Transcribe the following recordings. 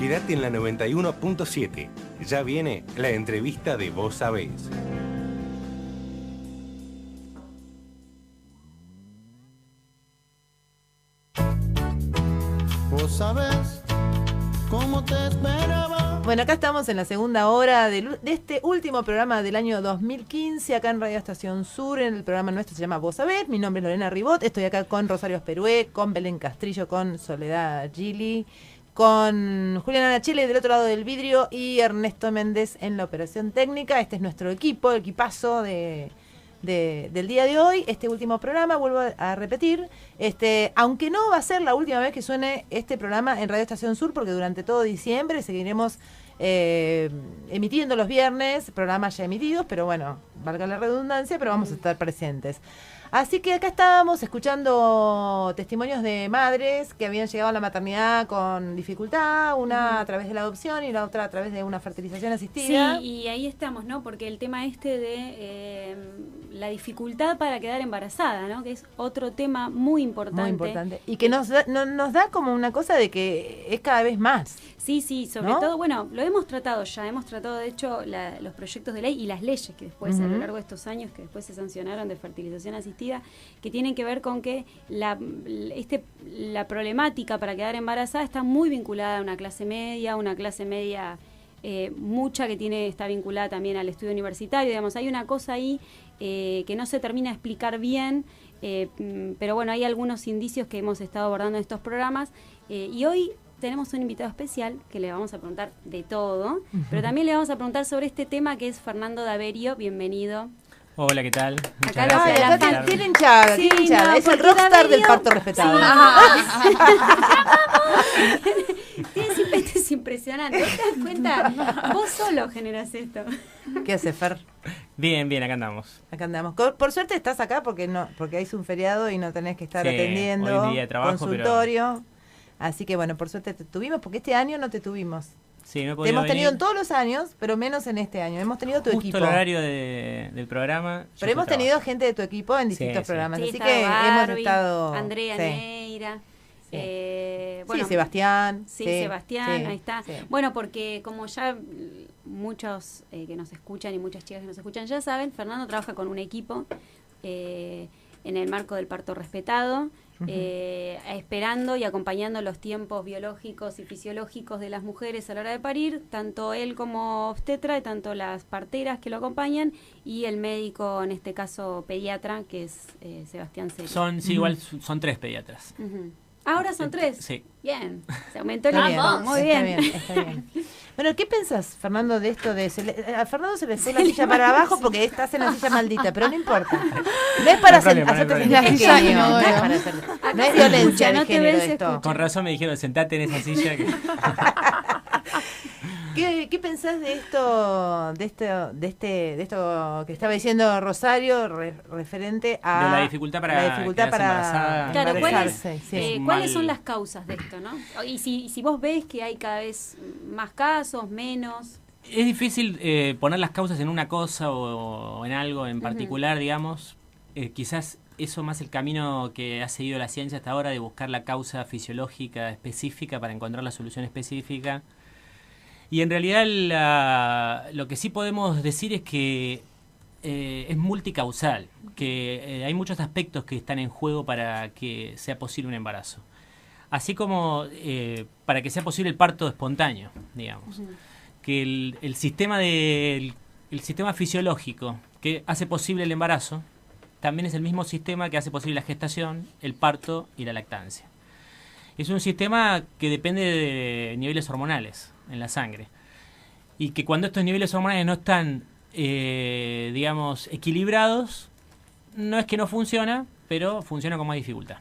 Quédate en la 91.7. Ya viene la entrevista de Vos Sabés. Vos sabés cómo te esperaba. Bueno, acá estamos en la segunda hora de este último programa del año 2015, acá en Radio Estación Sur, en el programa nuestro se llama Vos Sabés. Mi nombre es Lorena Ribot, estoy acá con Rosario Asperué, con Belén Castrillo, con Soledad Gili, con Juliana Nachile del otro lado del vidrio y Ernesto Méndez en la operación técnica. Este es nuestro equipo, el equipazo del día de hoy. Este último programa, vuelvo a repetir, aunque no va a ser la última vez que suene este programa en Radio Estación Sur, porque durante todo diciembre seguiremos emitiendo los viernes, programas ya emitidos, pero bueno, valga la redundancia, pero vamos a estar presentes. Así que acá estábamos escuchando testimonios de madres que habían llegado a la maternidad con dificultad, una a través de la adopción y la otra a través de una fertilización asistida. Sí, y ahí estamos, ¿no? Porque el tema de la dificultad para quedar embarazada, ¿no? Que es otro tema muy importante. Muy importante. Y que nos da como una cosa de que es cada vez más. Sí, sobre todo, bueno, lo hemos tratado de hecho los proyectos de ley y las leyes que después a lo largo de estos años que después se sancionaron de fertilización asistida, que tienen que ver con que la problemática para quedar embarazada está muy vinculada a una clase media mucha que está vinculada también al estudio universitario, digamos, hay una cosa ahí que no se termina de explicar bien, pero bueno, hay algunos indicios que hemos estado abordando en estos programas, y hoy tenemos un invitado especial que le vamos a preguntar de todo, pero también le vamos a preguntar sobre este tema, que es Fernando Daverio. Bienvenido. Hola, ¿qué tal? Acá gracias. Tienen hinchada, sí, es el rockstar del parto respetado. Sí. Esto es impresionante. ¿Te das cuenta? Vos solo generás esto. ¿Qué hace, Fer? Bien, acá andamos. Acá andamos. Por suerte estás acá porque hay un feriado y no tenés que estar atendiendo. Hoy día de trabajo, consultorio. Pero... Así que bueno, por suerte te tuvimos, porque este año no te tuvimos. Sí, no he te podido hemos tenido venir. En todos los años, pero menos en este año. Hemos tenido tu Justo equipo. El horario del programa. Pero hemos tenido gente de tu equipo en distintos programas. Sí, así que Barbie, hemos estado. Andrea Neira. Sí. Bueno, Sebastián. Sí, Sebastián, ahí está. Sí. Bueno, porque como ya muchos que nos escuchan y muchas chicas que nos escuchan ya saben, Fernando trabaja con un equipo en el marco del parto respetado, esperando y acompañando los tiempos biológicos y fisiológicos de las mujeres a la hora de parir, tanto él como obstetra, y tanto las parteras que lo acompañan, y el médico, en este caso pediatra, que es Sebastián Celi. Igual son 3 pediatras. Ahora son 3. Sí. Bien, se aumentó el Está equipo. Muy bien. Está bien. Bueno, ¿qué pensás, Fernando, de esto a Fernando se le fue la silla para abajo porque estás en la silla maldita, pero no importa. No es para hacerte sentir pequeño, no es para hacer. No es violencia de género esto. Con razón me dijeron, sentate en esa silla. ¿Qué pensás de esto que estaba diciendo Rosario referente a de la dificultad para embarazada? Claro, embarazarse, ¿cuáles son las causas de esto, no? Y si vos ves que hay cada vez más casos, menos. Es difícil poner las causas en una cosa o en algo en particular, digamos. Quizás eso más el camino que ha seguido la ciencia hasta ahora, de buscar la causa fisiológica específica para encontrar la solución específica. Y en realidad lo que sí podemos decir es que es multicausal, que hay muchos aspectos que están en juego para que sea posible un embarazo. Así como para que sea posible el parto espontáneo, digamos. Que el sistema fisiológico que hace posible el embarazo también es el mismo sistema que hace posible la gestación, el parto y la lactancia. Es un sistema que depende de niveles hormonales en la sangre, y que cuando estos niveles hormonales no están digamos equilibrados, no es que no funciona, pero funciona con más dificultad.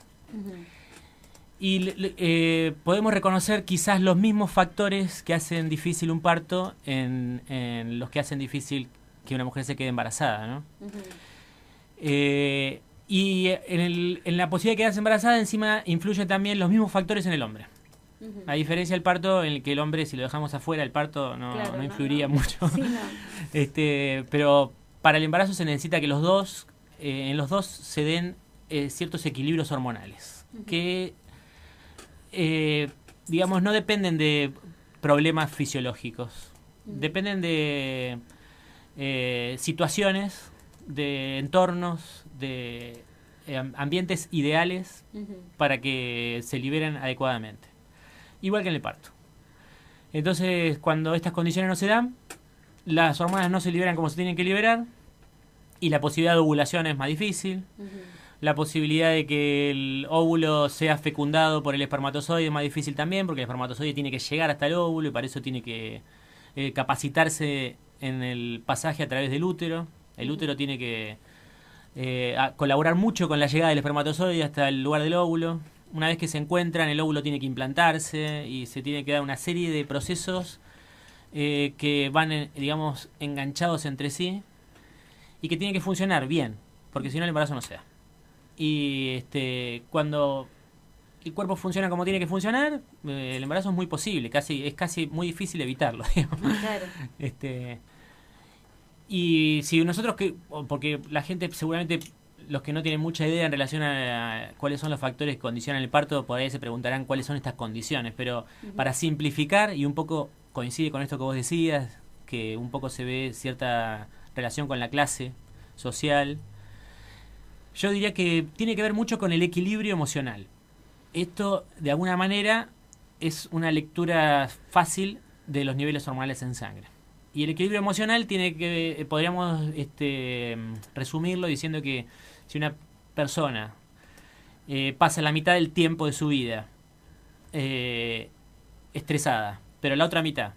Y podemos reconocer quizás los mismos factores que hacen difícil un parto en los que hacen difícil que una mujer se quede embarazada, ¿no? Y en la posibilidad de quedarse embarazada, encima influyen también los mismos factores en el hombre. A diferencia del parto, en el que el hombre, si lo dejamos afuera, el parto no influiría mucho. Sí, no. Pero para el embarazo se necesita que en los dos se den ciertos equilibrios hormonales, que digamos no dependen de problemas fisiológicos. Dependen de situaciones, de entornos, de ambientes ideales para que se liberen adecuadamente. Igual que en el parto. Entonces, cuando estas condiciones no se dan, las hormonas no se liberan como se tienen que liberar y la posibilidad de ovulación es más difícil. La posibilidad de que el óvulo sea fecundado por el espermatozoide es más difícil también, porque el espermatozoide tiene que llegar hasta el óvulo y para eso tiene que capacitarse en el pasaje a través del útero. El útero tiene que colaborar mucho con la llegada del espermatozoide hasta el lugar del óvulo. Una vez que se encuentran, el óvulo tiene que implantarse y se tiene que dar una serie de procesos que van, digamos, enganchados entre sí y que tienen que funcionar bien, porque si no el embarazo no se da. Y cuando el cuerpo funciona como tiene que funcionar, el embarazo es muy posible, es casi muy difícil evitarlo, digamos. Claro. Y si nosotros, porque la gente seguramente, los que no tienen mucha idea en relación a cuáles son los factores que condicionan el parto, por ahí se preguntarán cuáles son estas condiciones, pero para simplificar, y un poco coincide con esto que vos decías, que un poco se ve cierta relación con la clase social, yo diría que tiene que ver mucho con el equilibrio emocional. Esto, de alguna manera, es una lectura fácil de los niveles hormonales en sangre. Y el equilibrio emocional podríamos resumirlo diciendo que si una persona pasa la mitad del tiempo de su vida estresada, pero la otra mitad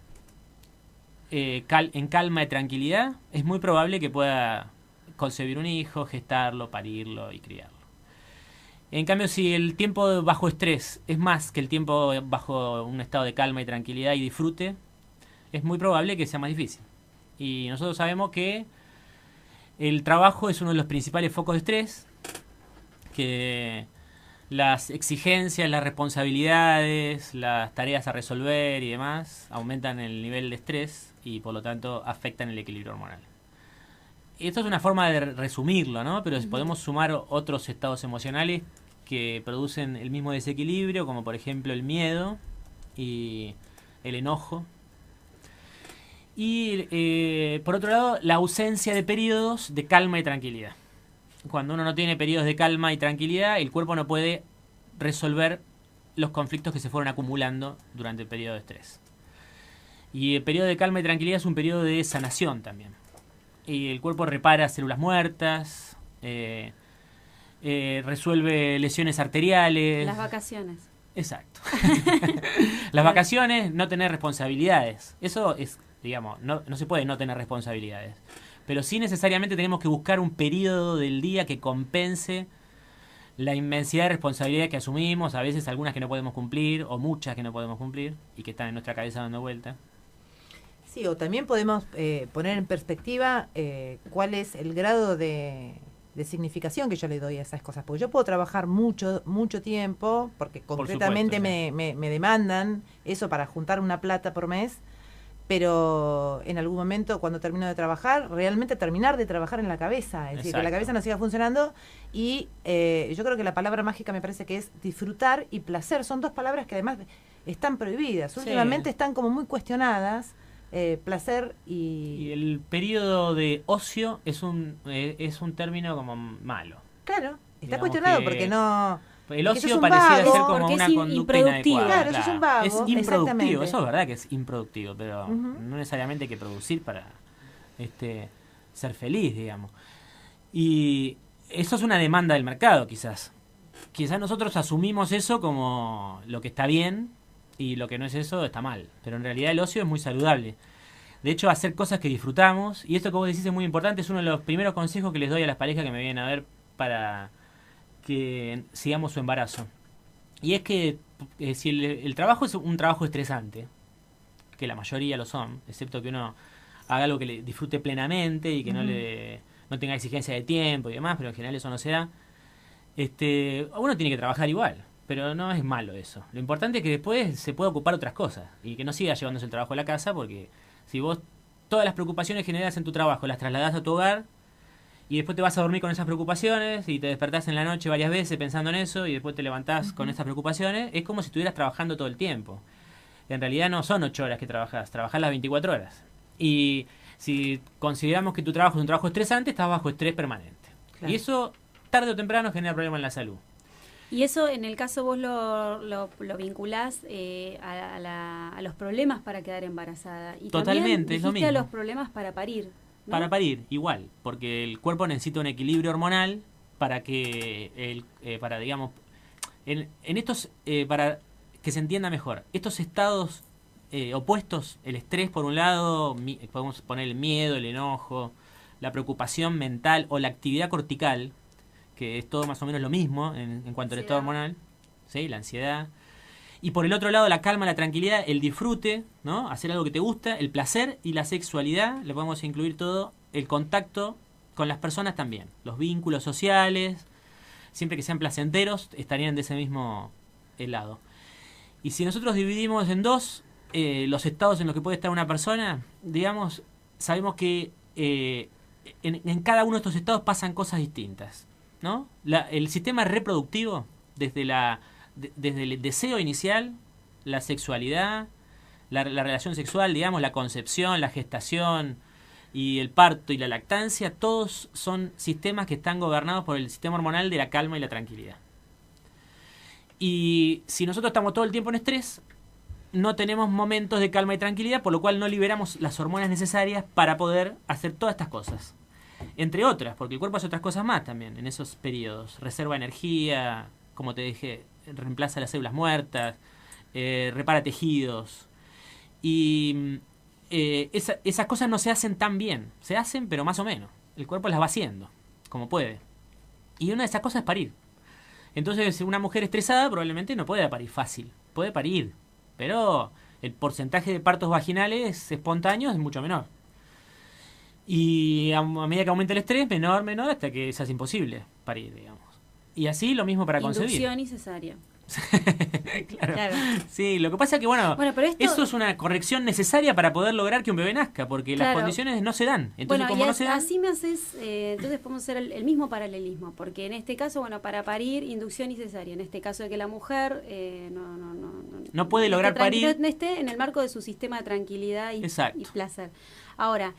en calma y tranquilidad, es muy probable que pueda concebir un hijo, gestarlo, parirlo y criarlo. En cambio, si el tiempo bajo estrés es más que el tiempo bajo un estado de calma y tranquilidad y disfrute, es muy probable que sea más difícil. Y nosotros sabemos que el trabajo es uno de los principales focos de estrés, que las exigencias, las responsabilidades, las tareas a resolver y demás aumentan el nivel de estrés y por lo tanto afectan el equilibrio hormonal. Esto es una forma de resumirlo, ¿no? Pero podemos sumar otros estados emocionales que producen el mismo desequilibrio, como por ejemplo el miedo y el enojo. Y por otro lado, la ausencia de periodos de calma y tranquilidad. Cuando uno no tiene periodos de calma y tranquilidad, el cuerpo no puede resolver los conflictos que se fueron acumulando durante el periodo de estrés. Y el periodo de calma y tranquilidad es un periodo de sanación también. Y el cuerpo repara células muertas, resuelve lesiones arteriales. Las vacaciones. Exacto. Las vacaciones, no tener responsabilidades. Eso es, digamos, no se puede no tener responsabilidades. Pero sí necesariamente tenemos que buscar un periodo del día que compense la inmensidad de responsabilidades que asumimos, a veces algunas que no podemos cumplir, o muchas que no podemos cumplir, y que están en nuestra cabeza dando vuelta. Sí, o también podemos poner en perspectiva cuál es el grado de significación que yo le doy a esas cosas. Porque yo puedo trabajar mucho tiempo, porque concretamente supuesto, me demandan eso para juntar una plata por mes, pero en algún momento cuando termino de trabajar, realmente terminar de trabajar en la cabeza, es decir, que la cabeza no siga funcionando. Y yo creo que la palabra mágica me parece que es disfrutar y placer. Son dos palabras que además están prohibidas. Últimamente están como muy cuestionadas. Placer y el periodo de ocio es un término como malo. Claro, está Digamos cuestionado porque no... El ocio pareciera ser como una conducta inadecuada. Claro, eso es un vago. Es improductivo, eso es verdad que es improductivo, pero no necesariamente hay que producir para ser feliz, digamos. Y eso es una demanda del mercado, quizás. Quizás nosotros asumimos eso como lo que está bien, y lo que no es eso está mal. Pero en realidad el ocio es muy saludable. De hecho, hacer cosas que disfrutamos, y esto que vos decís es muy importante, es uno de los primeros consejos que les doy a las parejas que me vienen a ver para que sigamos su embarazo. Y es que si el trabajo es un trabajo estresante, que la mayoría lo son, excepto que uno haga algo que le disfrute plenamente y que no tenga exigencia de tiempo y demás, pero en general eso no se da, uno tiene que trabajar igual. Pero no es malo eso. Lo importante es que después se pueda ocupar otras cosas y que no siga llevándose el trabajo a la casa, porque si vos todas las preocupaciones generadas en tu trabajo las trasladás a tu hogar y después te vas a dormir con esas preocupaciones y te despertás en la noche varias veces pensando en eso y después te levantás con esas preocupaciones, es como si estuvieras trabajando todo el tiempo. en realidad no son 8 horas que trabajás las 24 horas. Y si consideramos que tu trabajo es un trabajo estresante, estás bajo estrés permanente. Claro. Y eso, tarde o temprano, genera problemas en la salud. Y eso, en el caso vos lo vinculás a los problemas para quedar embarazada. Y Totalmente, es lo también dijiste a mismo. los problemas para parir, ¿no? Para parir, igual, porque el cuerpo necesita un equilibrio hormonal para que, para digamos, en estos, para que se entienda mejor, estos estados opuestos, el estrés por un lado, podemos poner el miedo, el enojo, la preocupación mental o la actividad cortical, que es todo más o menos lo mismo en cuanto al estado hormonal, ¿sí? La ansiedad. Y por el otro lado, la calma, la tranquilidad, el disfrute, ¿no? Hacer algo que te gusta, el placer y la sexualidad, le podemos incluir todo, el contacto con las personas también, los vínculos sociales, siempre que sean placenteros, estarían de ese mismo lado. Y si nosotros dividimos en dos los estados en los que puede estar una persona, digamos, sabemos que en cada uno de estos estados pasan cosas distintas, ¿no? El sistema reproductivo, desde el deseo inicial, la sexualidad, la relación sexual, digamos, la concepción, la gestación y el parto y la lactancia, todos son sistemas que están gobernados por el sistema hormonal de la calma y la tranquilidad. Y si nosotros estamos todo el tiempo en estrés, no tenemos momentos de calma y tranquilidad, por lo cual no liberamos las hormonas necesarias para poder hacer todas estas cosas. Entre otras, porque el cuerpo hace otras cosas más también en esos periodos. Reserva energía, como te dije, reemplaza las células muertas, repara tejidos. Y esas cosas no se hacen tan bien. Se hacen, pero más o menos. El cuerpo las va haciendo, como puede. Y una de esas cosas es parir. Entonces, una mujer estresada probablemente no puede parir fácil. Puede parir, pero el porcentaje de partos vaginales espontáneos es mucho menor. Y a medida que aumenta el estrés, menor, hasta que se hace imposible parir, digamos. Y así lo mismo para concebir. Inducción y cesárea. Claro. Sí, lo que pasa es que, bueno, pero eso es una corrección necesaria para poder lograr que un bebé nazca, porque las condiciones no se dan. Entonces, como no se dan, así me haces, entonces podemos hacer el mismo paralelismo, porque en este caso, bueno, para parir, inducción y cesárea. En este caso de que la mujer no puede lograr parir. No esté en el marco de su sistema de tranquilidad y placer. Ahora,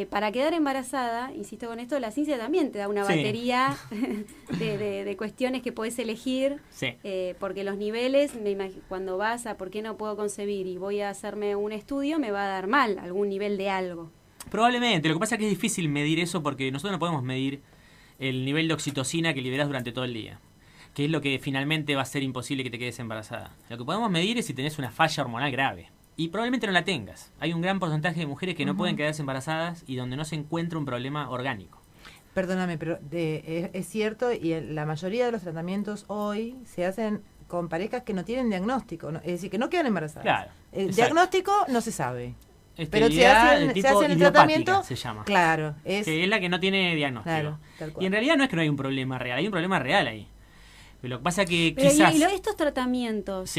para quedar embarazada, insisto con esto, la ciencia también te da una batería de cuestiones que podés elegir, porque los niveles, cuando vas a por qué no puedo concebir y voy a hacerme un estudio, me va a dar mal algún nivel de algo. Probablemente, lo que pasa es que es difícil medir eso porque nosotros no podemos medir el nivel de oxitocina que liberás durante todo el día, que es lo que finalmente va a ser imposible que te quedes embarazada. Lo que podemos medir es si tenés una falla hormonal grave. Y probablemente no la tengas. Hay un gran porcentaje de mujeres que no pueden quedarse embarazadas y donde no se encuentra un problema orgánico. Perdóname, pero es cierto, y la mayoría de los tratamientos hoy se hacen con parejas que no tienen diagnóstico, ¿no? Es decir, que no quedan embarazadas. Claro. El diagnóstico no se sabe. Pero Se se hacen el tratamiento, se llama. Claro, que es la que no tiene diagnóstico. Claro, tal cual. Y en realidad no es que no hay un problema real, hay un problema real ahí. Pero lo que pasa es que pero quizás... y estos tratamientos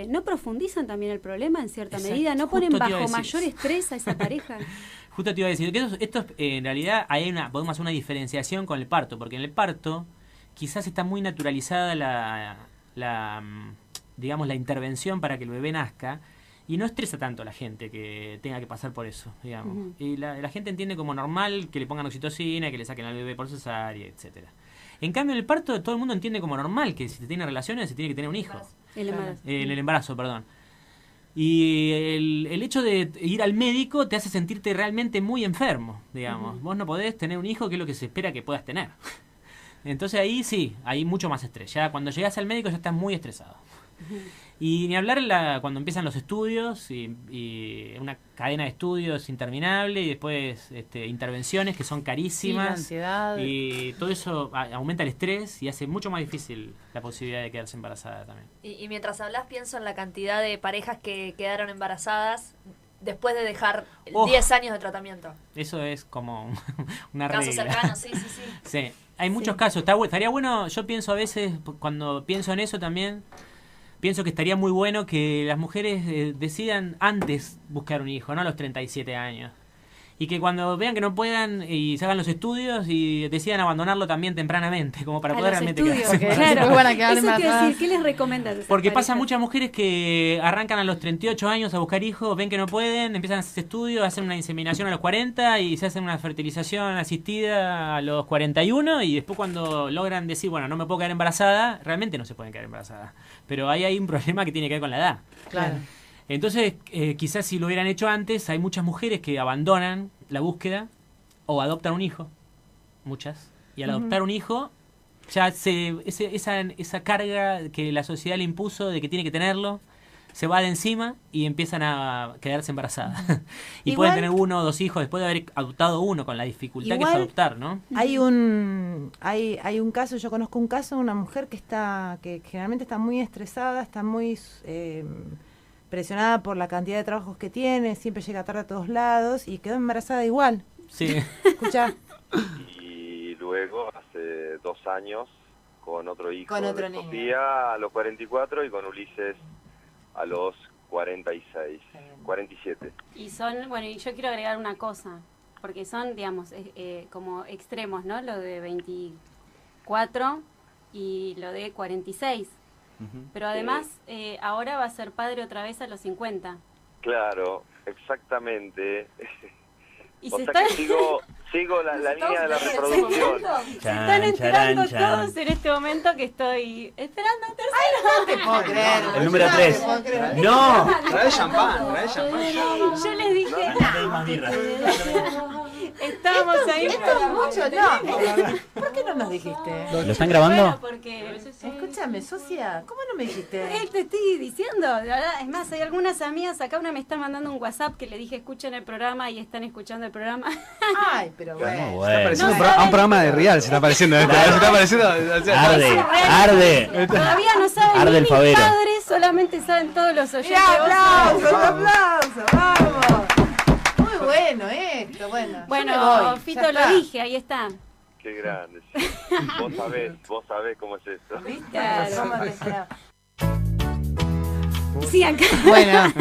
¿no profundizan también el problema en cierta medida? ¿No ponen Justo bajo mayor estrés a esa pareja? Justo te iba a decir que esto en realidad podemos hacer una diferenciación con el parto, porque en el parto quizás está muy naturalizada digamos, la intervención para que el bebé nazca y no estresa tanto a la gente que tenga que pasar por eso, digamos. Y la gente entiende como normal que le pongan oxitocina, que le saquen al bebé por cesárea, etcétera. En cambio, en el parto todo el mundo entiende como normal que si se tiene relaciones se tiene que tener un hijo. El embarazo. El embarazo, perdón. Y el hecho de ir al médico te hace sentirte realmente muy enfermo, digamos. Vos no podés tener un hijo, que es lo que se espera que puedas tener. Entonces ahí sí, hay mucho más estrés. Ya cuando llegas al médico ya estás muy estresado. Y ni hablar cuando empiezan los estudios y una cadena de estudios interminable y después intervenciones que son carísimas. Sí, la ansiedad. Y todo eso aumenta el estrés y hace mucho más difícil la posibilidad de quedarse embarazada también. Y mientras hablas pienso en la cantidad de parejas que quedaron embarazadas después de dejar 10 años de tratamiento. Eso es como una Casos regla. cercanos, sí. Sí, hay muchos casos. Estaría bueno, yo pienso a veces, cuando pienso en eso también, pienso que estaría muy bueno que las mujeres decidan antes buscar un hijo, no a los 37 años. y que cuando vean que no puedan y se hagan los estudios y decidan abandonarlo también tempranamente, como para A poder los realmente estudios, quedarse. claro. Después van a quedar Eso quiero embarazadas. decir, ¿qué les recomiendas? a esas Porque pasan parejas? muchas mujeres que arrancan a los 38 años a buscar hijos, ven que no pueden, empiezan a hacer estudios, hacen una inseminación a los 40 y se hacen una fertilización asistida a los 41 y después cuando logran decir, bueno, no me puedo quedar embarazada, realmente no se pueden quedar embarazadas. Pero ahí hay un problema que tiene que ver con la edad. Claro. Entonces, quizás si lo hubieran hecho antes, hay muchas mujeres que abandonan la búsqueda o adoptan un hijo, muchas, y al adoptar un hijo, ya esa carga que la sociedad le impuso de que tiene que tenerlo, se va de encima y empiezan a quedarse embarazadas. Y Igual- pueden tener 1 o 2 hijos después de haber adoptado uno, con la dificultad que es Igual- adoptar, ¿no? Hay un caso, yo conozco un caso de una mujer que generalmente está muy estresada, está muy presionada por la cantidad de trabajos que tiene, siempre llega tarde a todos lados y quedó embarazada igual. Sí. Escuchá. Y luego, hace 2 años, con otro hijo Con otro de niño. Sofía a los 44 y con Ulises a los 46, 47. Y son, bueno, y yo quiero agregar una cosa, porque son, digamos, como extremos, ¿no? Lo de 24 y lo de 46. Pero además, ahora va a ser padre otra vez a los 50. Claro, exactamente. Y O se sea están, que sigo la línea de la reproducción. se están enterando todos en este momento que estoy esperando un tercero. No te puedo creer. El número No te 3. puedo creer. ¡No! Trae champán, trae champán. Yo les dije, estábamos ahí. Esto es mucho, no. ¿Por qué no nos dijiste? ¿Lo están grabando? Bueno, porque Escúchame, socia, ¿cómo no me dijiste? te estoy diciendo, la verdad, es más, hay algunas amigas acá, una me está mandando un WhatsApp que le dije escuchen el programa y están escuchando el programa. Ay, pero bueno. Bueno. Pareciendo No a un saben. programa de Real, se está pareciendo esto. Se está pareciendo. O sea, Arde, arde. Todavía no saben Arde ni el mis favero. padres, solamente saben todos los oyentes. ¡Mirá, Vos aplausos, vamos! Muy bueno esto, bueno. yo Bueno, me voy, ya Fito está. lo dije, ahí está. Qué grande. Sí. Vos sabés cómo es esto. ¿Viste? Claro. ¿Cómo te esperaba? Sí, acá. Bueno,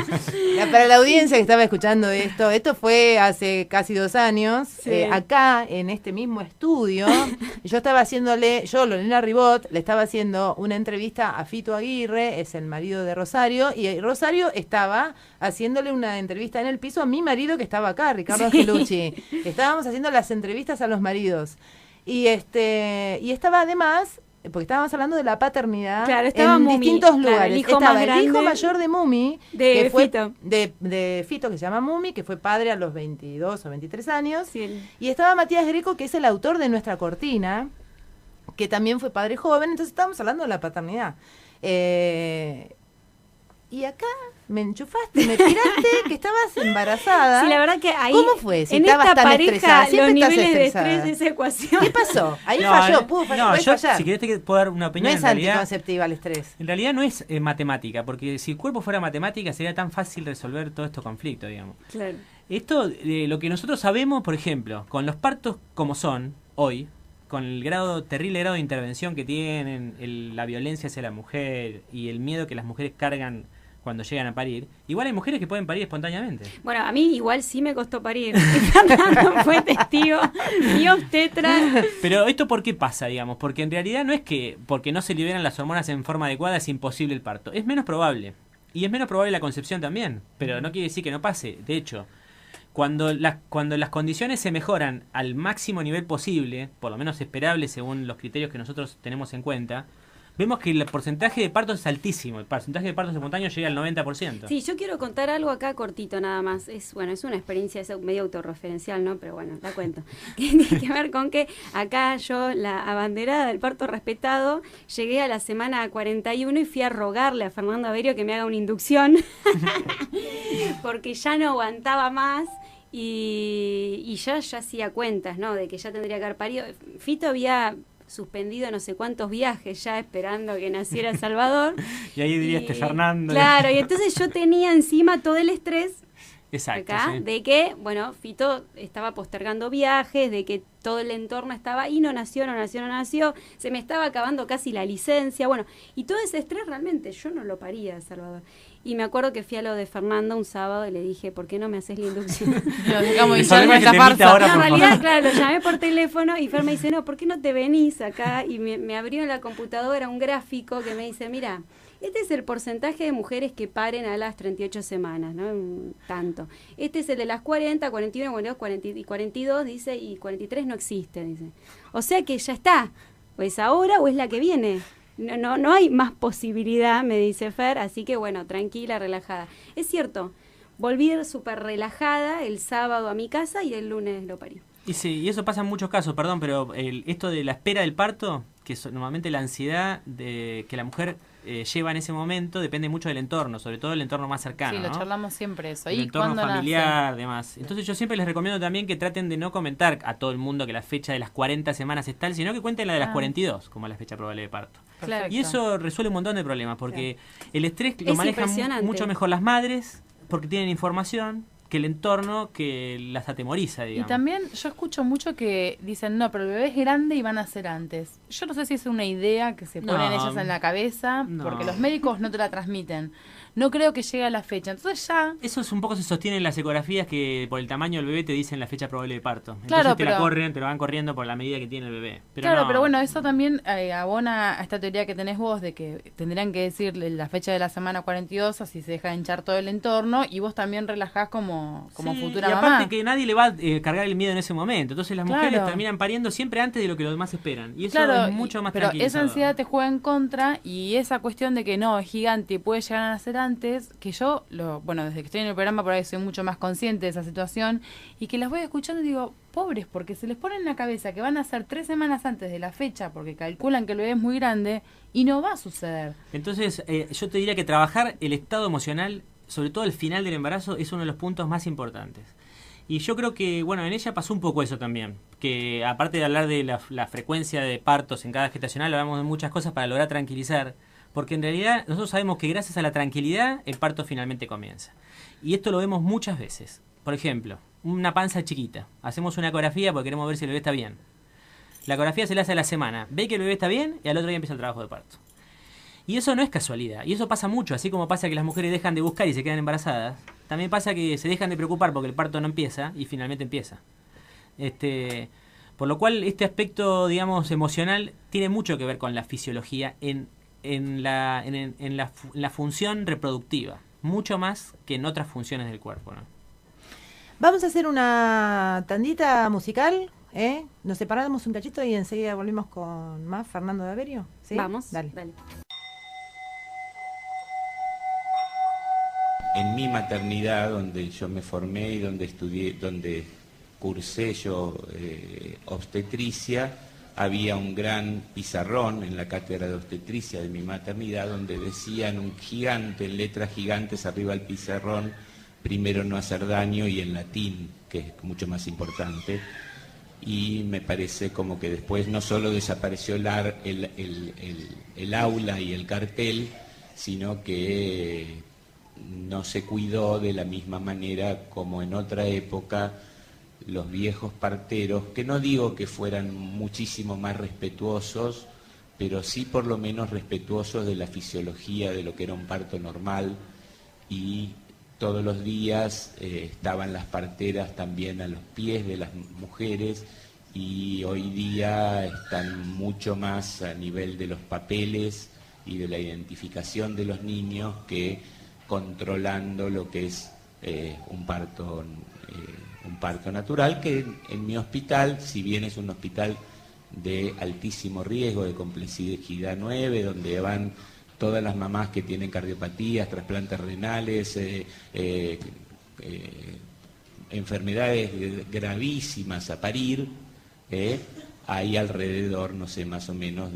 para la audiencia que estaba escuchando esto fue hace casi 2 años, Sí. acá en este mismo estudio, yo, Lorena Ribot, le estaba haciendo una entrevista a Fito Aguirre, es el marido de Rosario, y Rosario estaba haciéndole una entrevista en el piso a mi marido que estaba acá, Ricardo Sí. Angelucci. Estábamos haciendo las entrevistas a los maridos. Y estaba además, porque estábamos hablando de la paternidad Claro, estaba en Mumi, distintos claro, lugares. el hijo Estaba más el hijo grande mayor de Mumi, de que fue Fito. de Fito, que se llama Mumi, que fue padre a los 22 o 23 años. Sí. Y estaba Matías Greco, que es el autor de Nuestra Cortina, que también fue padre joven. Entonces estábamos hablando de la paternidad. Y acá me enchufaste, me tiraste que estabas embarazada. Sí, la verdad que ahí, ¿Cómo fue? Si en estabas esta tan pareja, estresada, siempre los estás niveles de estresada. estrés de esa ecuación. ¿Qué pasó? Ahí No, falló, puede no, yo, fallar. si querés te puedo dar una No opinión. es en realidad, anticonceptiva el estrés. en realidad no es matemática, porque si el cuerpo fuera matemática sería tan fácil resolver todos estos conflictos, digamos. Claro. Esto, lo que nosotros sabemos, por ejemplo, con los partos como son hoy, con el terrible grado de intervención que tienen, la violencia hacia la mujer y el miedo que las mujeres cargan cuando llegan a parir, igual hay mujeres que pueden parir espontáneamente. Bueno, a mí igual sí me costó parir. Fernando fue testigo, mi obstetra. Pero esto ¿por qué pasa, digamos? Porque en realidad no es que porque no se liberan las hormonas en forma adecuada es imposible el parto. Es menos probable. Y es menos probable la concepción también. Pero no quiere decir que no pase. De hecho, cuando las condiciones se mejoran al máximo nivel posible, por lo menos esperable según los criterios que nosotros tenemos en cuenta, vemos que el porcentaje de partos es altísimo. El porcentaje de partos espontáneos llega al 90%. Sí, yo quiero contar algo acá cortito nada más. Es una experiencia medio autorreferencial, ¿no? Pero bueno, la cuento. Tiene que ver con que acá yo, la abanderada del parto respetado, llegué a la semana 41 y fui a rogarle a Fernando Averio que me haga una inducción porque ya no aguantaba más. Y ya hacía cuentas, ¿no? De que ya tendría que haber parido. Fito había suspendido no sé cuántos viajes ya esperando que naciera Salvador. Y ahí diría Fernando. Claro, y entonces yo tenía encima todo el estrés Exacto, acá sí. de que, bueno, Fito estaba postergando viajes, de que todo el entorno estaba y no nació, se me estaba acabando casi la licencia, bueno, y todo ese estrés realmente yo no lo paría, Salvador. Y me acuerdo que fui a lo de Fernando un sábado y le dije, ¿por qué no me haces la inducción? Nos dejamos El hinchar problema con es que esta te invita farsa. ahora, No, en por realidad, favor. claro, lo llamé por teléfono y Fer me dice, no, ¿por qué no te venís acá? Y me abrió en la computadora un gráfico que me dice, mira, este es el porcentaje de mujeres que paren a las 38 semanas, ¿no? Tanto. Este es el de las 40, 41, 42, 40 y 42, dice, y 43 no existe, dice. O sea que ya está. O es ahora o es la que viene. No hay más posibilidad, me dice Fer, así que bueno, tranquila, relajada. Es cierto, volví súper relajada el sábado a mi casa y el lunes lo parí. Y sí, y eso pasa en muchos casos, perdón, pero esto de la espera del parto, que es normalmente la ansiedad de que la mujer lleva en ese momento, depende mucho del entorno, sobre todo el entorno más cercano. Sí, lo ¿no? charlamos siempre eso. El ¿Y entorno cuándo familiar, demás. Entonces yo siempre les recomiendo también que traten de no comentar a todo el mundo que la fecha de las 40 semanas es tal, sino que cuenten la de las 42 como la fecha probable de parto. Claro. Y eso resuelve un montón de problemas, porque el estrés lo Es manejan impresionante. mucho mejor las madres, porque tienen información, que el entorno que las atemoriza, Y digamos. también yo escucho mucho que dicen, no, pero el bebé es grande y van a ser antes. Yo no sé si es una idea que se ponen No. ellas en la cabeza, No. porque los médicos no te la transmiten. No creo que llegue a la fecha. Entonces ya... Eso es un poco se sostiene en las ecografías que por el tamaño del bebé te dicen la fecha probable de parto. Entonces Claro, te la pero- corren, te lo van corriendo por la medida que tiene el bebé. Pero claro, no. pero bueno, eso también abona a esta teoría que tenés vos de que tendrían que decir la fecha de la semana 42, así se deja hinchar todo el entorno y vos también relajás como Sí, futura y aparte mamá. que nadie le va a cargar el miedo en ese momento. Entonces las mujeres Claro. terminan pariendo siempre antes de lo que los demás esperan. Y eso Claro, es mucho más pero esa tranquilizador. ansiedad te juega en contra y esa cuestión de que no, es gigante y puede llegar a nacer antes, que yo, desde que estoy en el programa por ahí soy mucho más consciente de esa situación y que las voy escuchando y digo, pobres, porque se les pone en la cabeza que van a ser 3 semanas antes de la fecha porque calculan que el bebé es muy grande y no va a suceder. Entonces yo te diría que trabajar el estado emocional, sobre todo al final del embarazo, es uno de los puntos más importantes. Y yo creo que, bueno, en ella pasó un poco eso también, que aparte de hablar de la frecuencia de partos en cada gestacional, hablamos de muchas cosas para lograr tranquilizar, porque en realidad nosotros sabemos que gracias a la tranquilidad el parto finalmente comienza. Y esto lo vemos muchas veces. Por ejemplo, una panza chiquita. Hacemos una ecografía porque queremos ver si el bebé está bien. La ecografía se la hace a la semana. Ve que el bebé está bien y al otro día empieza el trabajo de parto. Y eso no es casualidad. Y eso pasa mucho. Así como pasa que las mujeres dejan de buscar y se quedan embarazadas, también pasa que se dejan de preocupar porque el parto no empieza y finalmente empieza. Por lo cual este aspecto, digamos, emocional tiene mucho que ver con la fisiología en la función reproductiva, mucho más que en otras funciones del cuerpo, ¿no? Vamos a hacer una tandita musical, ¿eh? Nos separamos un cachito y enseguida volvemos con más Fernando de Averio. ¿Sí? Vamos, Dale. En mi maternidad, donde yo me formé y donde estudié, donde cursé yo obstetricia, había un gran pizarrón en la cátedra de obstetricia de mi maternidad donde decían un gigante, en letras gigantes arriba del pizarrón, primero no hacer daño, y en latín, que es mucho más importante. Y me parece como que después no solo desapareció el aula y el cartel, sino que no se cuidó de la misma manera como en otra época los viejos parteros, que no digo que fueran muchísimo más respetuosos, pero sí por lo menos respetuosos de la fisiología de lo que era un parto normal, y todos los días estaban las parteras también a los pies de las mujeres, y hoy día están mucho más a nivel de los papeles y de la identificación de los niños que controlando lo que es un parto natural, que en mi hospital, si bien es un hospital de altísimo riesgo, de complejidad 9, donde van todas las mamás que tienen cardiopatías, trasplantes renales, enfermedades gravísimas a parir, hay alrededor, no sé, más o menos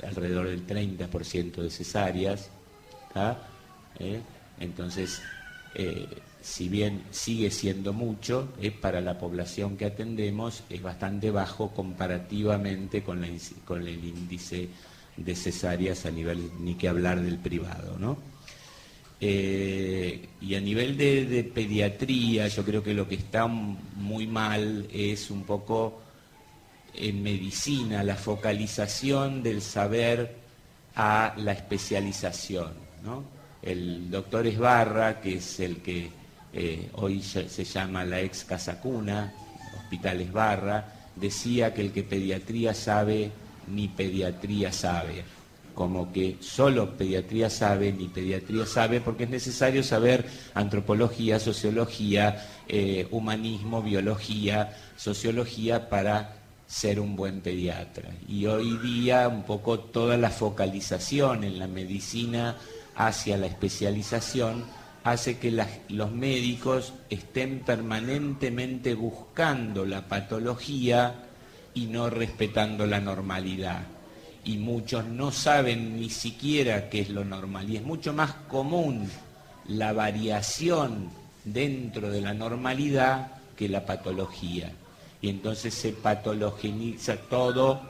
alrededor del 30% de cesáreas, entonces si bien sigue siendo mucho, para la población que atendemos es bastante bajo comparativamente con el índice de cesáreas a nivel, ni que hablar del privado, ¿no? Y a nivel de pediatría, yo creo que lo que está muy mal es un poco en medicina la focalización del saber a la especialización, ¿no? El doctor Esbarra, que es el que hoy se llama la ex Casa Cuna, Hospital Esbarra, decía que el que pediatría sabe, ni pediatría sabe. Como que solo pediatría sabe, ni pediatría sabe, porque es necesario saber antropología, sociología, humanismo, biología, sociología para ser un buen pediatra. Y hoy día un poco toda la focalización en la medicina hacia la especialización hace que los médicos estén permanentemente buscando la patología y no respetando la normalidad. Y muchos no saben ni siquiera qué es lo normal. Y es mucho más común la variación dentro de la normalidad que la patología. Y entonces se patologeniza todo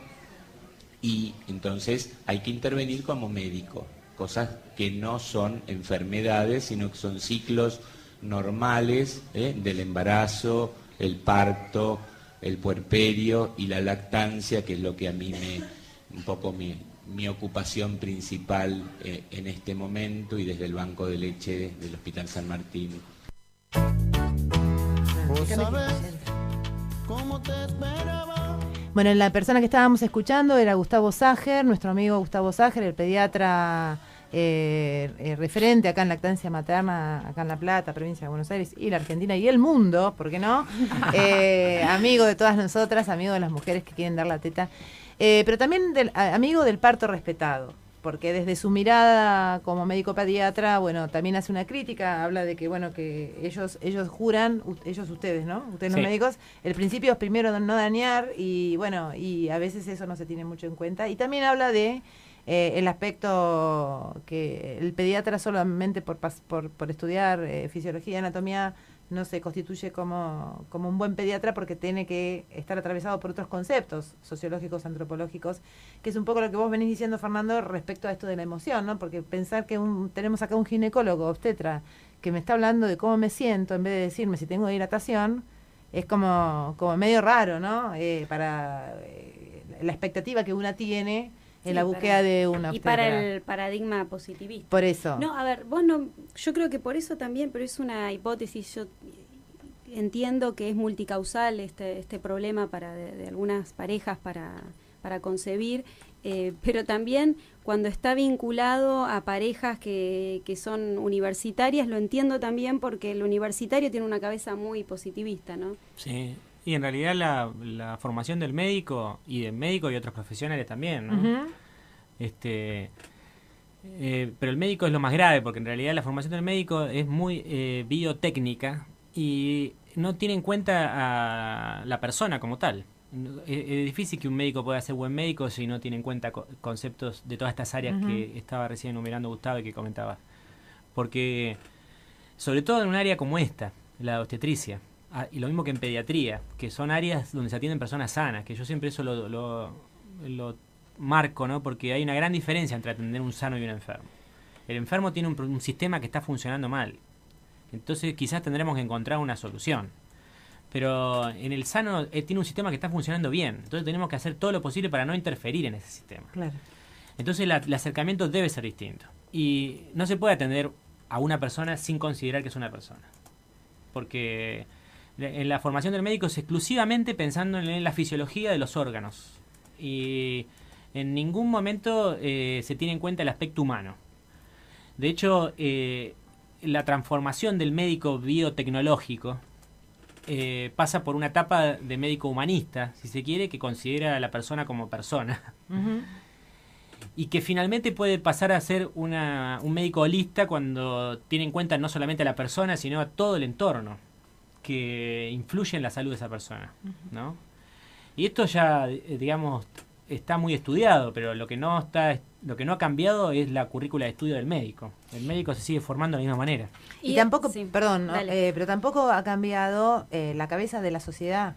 y entonces hay que intervenir como médico. Cosas que no son enfermedades, sino que son ciclos normales del embarazo, el parto, el puerperio y la lactancia, que es lo que a mí un poco mi ocupación principal en este momento y desde el banco de leche del Hospital San Martín. ¿Vos sabés cómo te esperaba? Bueno, la persona que estábamos escuchando era Gustavo Sager, nuestro amigo Gustavo Sager, el pediatra referente acá en lactancia materna, acá en La Plata, provincia de Buenos Aires y la Argentina y el mundo, ¿por qué no? Amigo de todas nosotras, amigo de las mujeres que quieren dar la teta. Pero también amigo del parto respetado, porque desde su mirada como médico pediatra, bueno, también hace una crítica, habla de que, bueno, que ellos juran, ustedes, ¿no? Ustedes los médicos, el principio es primero no dañar y, bueno, y a veces eso no se tiene mucho en cuenta. Y también habla de el aspecto que el pediatra solamente por estudiar fisiología y anatomía no se constituye como un buen pediatra, porque tiene que estar atravesado por otros conceptos sociológicos, antropológicos, que es un poco lo que vos venís diciendo, Fernando, respecto a esto de la emoción, ¿no? Porque pensar que tenemos acá un ginecólogo, obstetra, que me está hablando de cómo me siento, en vez de decirme si tengo dilatación, es como medio raro, ¿no? Para la expectativa que una tiene en la búsqueda de una obstetra. Y para el paradigma positivista. Por eso. No, a ver, yo creo que por eso también, pero es una hipótesis, yo entiendo que es multicausal este problema de algunas parejas para concebir, pero también cuando está vinculado a parejas que son universitarias, lo entiendo también porque el universitario tiene una cabeza muy positivista, ¿no? Sí. Y en realidad la formación del médico y otros profesionales también, ¿no? Uh-huh. Pero el médico es lo más grave, porque en realidad la formación del médico es muy biotécnica y no tiene en cuenta a la persona como tal. Es difícil que un médico pueda ser buen médico si no tiene en cuenta conceptos de todas estas áreas que estaba recién enumerando Gustavo y que comentaba. Porque, sobre todo en un área como esta, la obstetricia, y lo mismo que en pediatría, que son áreas donde se atienden personas sanas, que yo siempre eso lo marco, ¿no? Porque hay una gran diferencia entre atender un sano y un enfermo. El enfermo tiene un sistema que está funcionando mal, entonces quizás tendremos que encontrar una solución. Pero en el sano tiene un sistema que está funcionando bien, entonces tenemos que hacer todo lo posible para no interferir en ese sistema. Claro. Entonces el acercamiento debe ser distinto. Y no se puede atender a una persona sin considerar que es una persona. Porque en la formación del médico es exclusivamente pensando en la fisiología de los órganos. Y en ningún momento se tiene en cuenta el aspecto humano. De hecho, la transformación del médico biotecnológico pasa por una etapa de médico humanista, si se quiere, que considera a la persona como persona. Uh-huh. Y que finalmente puede pasar a ser un médico holista cuando tiene en cuenta no solamente a la persona, sino a todo el entorno que influye en la salud de esa persona, ¿no? Y esto ya, digamos, está muy estudiado, pero lo que no ha cambiado es la currícula de estudio del médico. El médico se sigue formando de la misma manera. Y tampoco, sí, perdón, ¿no? dale. Pero tampoco ha cambiado la cabeza de la sociedad,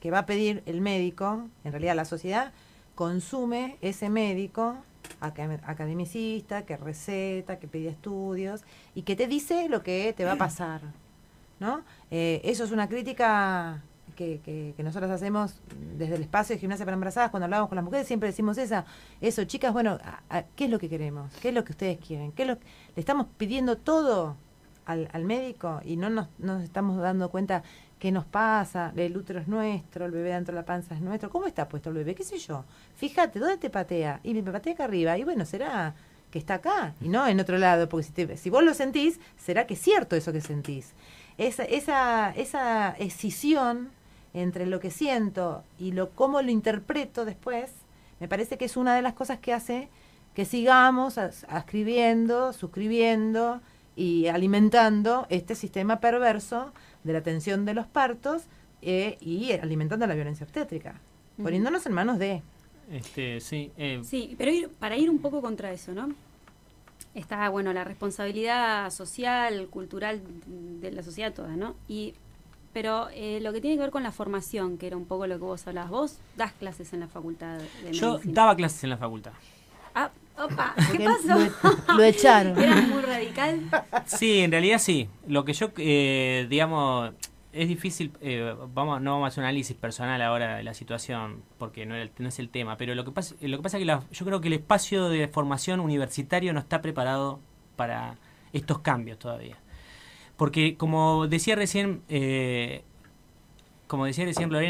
que va a pedir el médico. En realidad la sociedad consume ese médico academicista, que receta, que pide estudios y que te dice lo que te va a pasar, ¿no? Eso es una crítica que nosotros hacemos desde el espacio de Gimnasia para Embarazadas, cuando hablamos con las mujeres, siempre decimos eso, chicas, bueno, ¿qué es lo que queremos? ¿Qué es lo que ustedes quieren? Le estamos pidiendo todo al médico y no nos estamos dando cuenta qué nos pasa, el útero es nuestro, el bebé dentro de la panza es nuestro, ¿cómo está puesto el bebé? ¿Qué sé yo? Fíjate, ¿dónde te patea? Y me patea acá arriba, y bueno, será que está acá y no en otro lado, porque si vos lo sentís, será que es cierto eso que sentís. Esa escisión entre lo que siento y cómo lo interpreto después, me parece que es una de las cosas que hace que sigamos escribiendo, suscribiendo y alimentando este sistema perverso de la atención de los partos y alimentando la violencia obstétrica, poniéndonos en manos de... Sí, pero para ir un poco contra eso, ¿no? Está, bueno, la responsabilidad social, cultural de la sociedad toda, ¿no? Pero lo que tiene que ver con la formación, que era un poco lo que vos hablabas. Vos das clases en la facultad de medicina. Yo daba clases en la facultad. Ah, opa, ¿qué pasó? Lo echaron. ¿Era muy radical? Sí, en realidad sí. Lo que yo, digamos, es difícil, no vamos a hacer un análisis personal ahora de la situación, porque no es el tema, pero lo que pasa es que yo creo que el espacio de formación universitario no está preparado para estos cambios todavía. Porque como decía recién Lorena,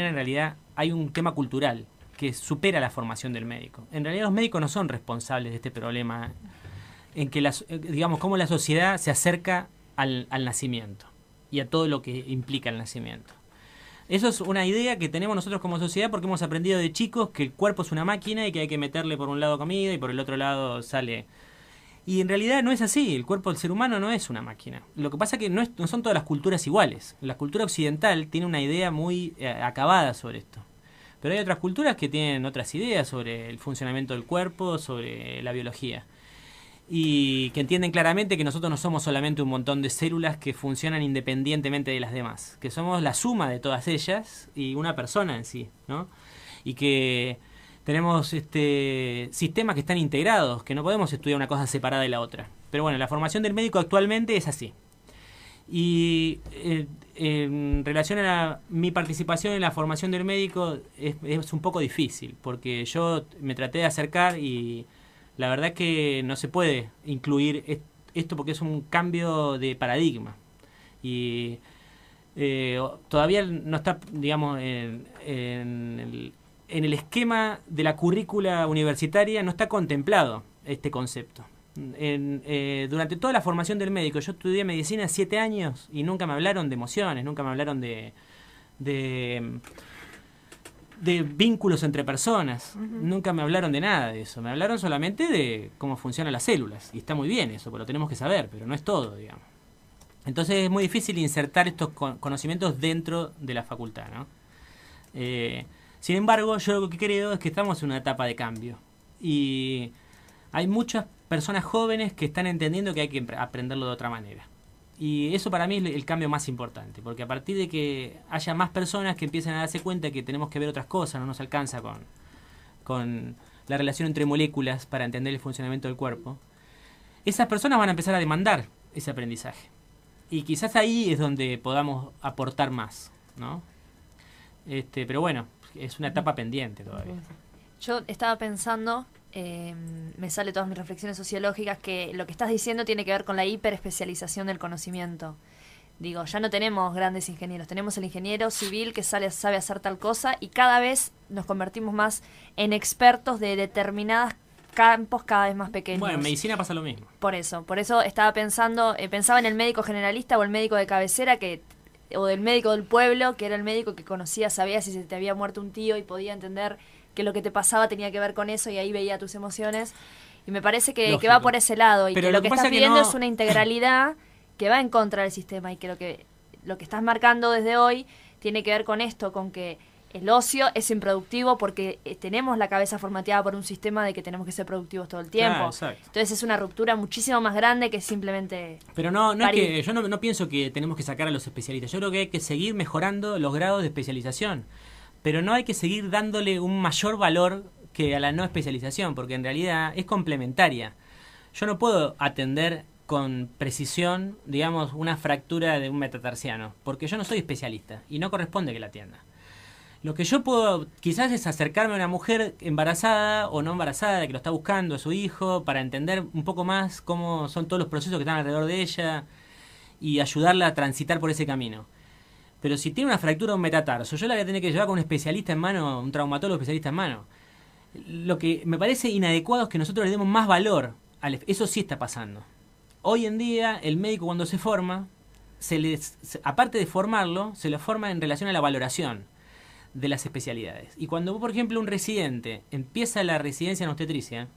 en realidad hay un tema cultural que supera la formación del médico. En realidad los médicos no son responsables de este problema en que digamos cómo la sociedad se acerca al nacimiento y a todo lo que implica el nacimiento. Eso es una idea que tenemos nosotros como sociedad porque hemos aprendido de chicos que el cuerpo es una máquina y que hay que meterle por un lado comida y por el otro lado sale. Y en realidad no es así, el cuerpo del ser humano no es una máquina. Lo que pasa es que no son todas las culturas iguales. La cultura occidental tiene una idea muy acabada sobre esto. Pero hay otras culturas que tienen otras ideas sobre el funcionamiento del cuerpo, sobre la biología. Y que entienden claramente que nosotros no somos solamente un montón de células que funcionan independientemente de las demás. Que somos la suma de todas ellas y una persona en sí, ¿no? Y que... tenemos sistemas que están integrados, que no podemos estudiar una cosa separada de la otra. Pero bueno, la formación del médico actualmente es así. Y en relación a mi participación en la formación del médico es un poco difícil, porque yo me traté de acercar y la verdad que no se puede incluir esto porque es un cambio de paradigma. Y todavía no está, digamos, en el esquema de la currícula universitaria no está contemplado este concepto. Durante toda la formación del médico, yo estudié medicina 7 años y nunca me hablaron de emociones, nunca me hablaron de vínculos entre personas, nunca me hablaron de nada de eso, me hablaron solamente de cómo funcionan las células, y está muy bien eso, pero lo tenemos que saber, pero no es todo, digamos. Entonces es muy difícil insertar estos conocimientos dentro de la facultad, ¿no? Sin embargo, yo lo que creo es que estamos en una etapa de cambio y hay muchas personas jóvenes que están entendiendo que hay que aprenderlo de otra manera. Y eso para mí es el cambio más importante, porque a partir de que haya más personas que empiecen a darse cuenta que tenemos que ver otras cosas, no nos alcanza con la relación entre moléculas para entender el funcionamiento del cuerpo, esas personas van a empezar a demandar ese aprendizaje. Y quizás ahí es donde podamos aportar más, ¿no? Pero bueno, es una etapa pendiente todavía. Yo estaba pensando, me sale todas mis reflexiones sociológicas, que lo que estás diciendo tiene que ver con la hiperespecialización del conocimiento. Digo, ya no tenemos grandes ingenieros, tenemos el ingeniero civil que sabe hacer tal cosa y cada vez nos convertimos más en expertos de determinados campos cada vez más pequeños. Bueno, en medicina pasa lo mismo. Por eso estaba pensando, pensaba en el médico generalista o el médico de cabecera o del médico del pueblo, que era el médico que conocía, sabía si se te había muerto un tío y podía entender que lo que te pasaba tenía que ver con eso y ahí veía tus emociones. Y me parece que va por ese lado y pero que lo que estás pidiendo es una integralidad que va en contra del sistema y que lo que estás marcando desde hoy tiene que ver con esto, con que el ocio es improductivo porque tenemos la cabeza formateada por un sistema de que tenemos que ser productivos todo el tiempo. Claro, entonces es una ruptura muchísimo más grande que simplemente... Pero no es que yo no pienso que tenemos que sacar a los especialistas. Yo creo que hay que seguir mejorando los grados de especialización. Pero no hay que seguir dándole un mayor valor que a la no especialización, porque en realidad es complementaria. Yo no puedo atender con precisión, digamos, una fractura de un metatarsiano, porque yo no soy especialista y no corresponde que la atienda. Lo que yo puedo quizás es acercarme a una mujer embarazada o no embarazada que lo está buscando a su hijo para entender un poco más cómo son todos los procesos que están alrededor de ella y ayudarla a transitar por ese camino. Pero si tiene una fractura de un metatarso, yo la voy a tener que llevar con un especialista en mano, un traumatólogo especialista en mano. Lo que me parece inadecuado es que nosotros le demos más valor. Eso sí está pasando. Hoy en día, el médico cuando se forma, aparte de formarlo, se lo forma en relación a la valoración de las especialidades. Y cuando, por ejemplo, un residente empieza la residencia en obstetricia,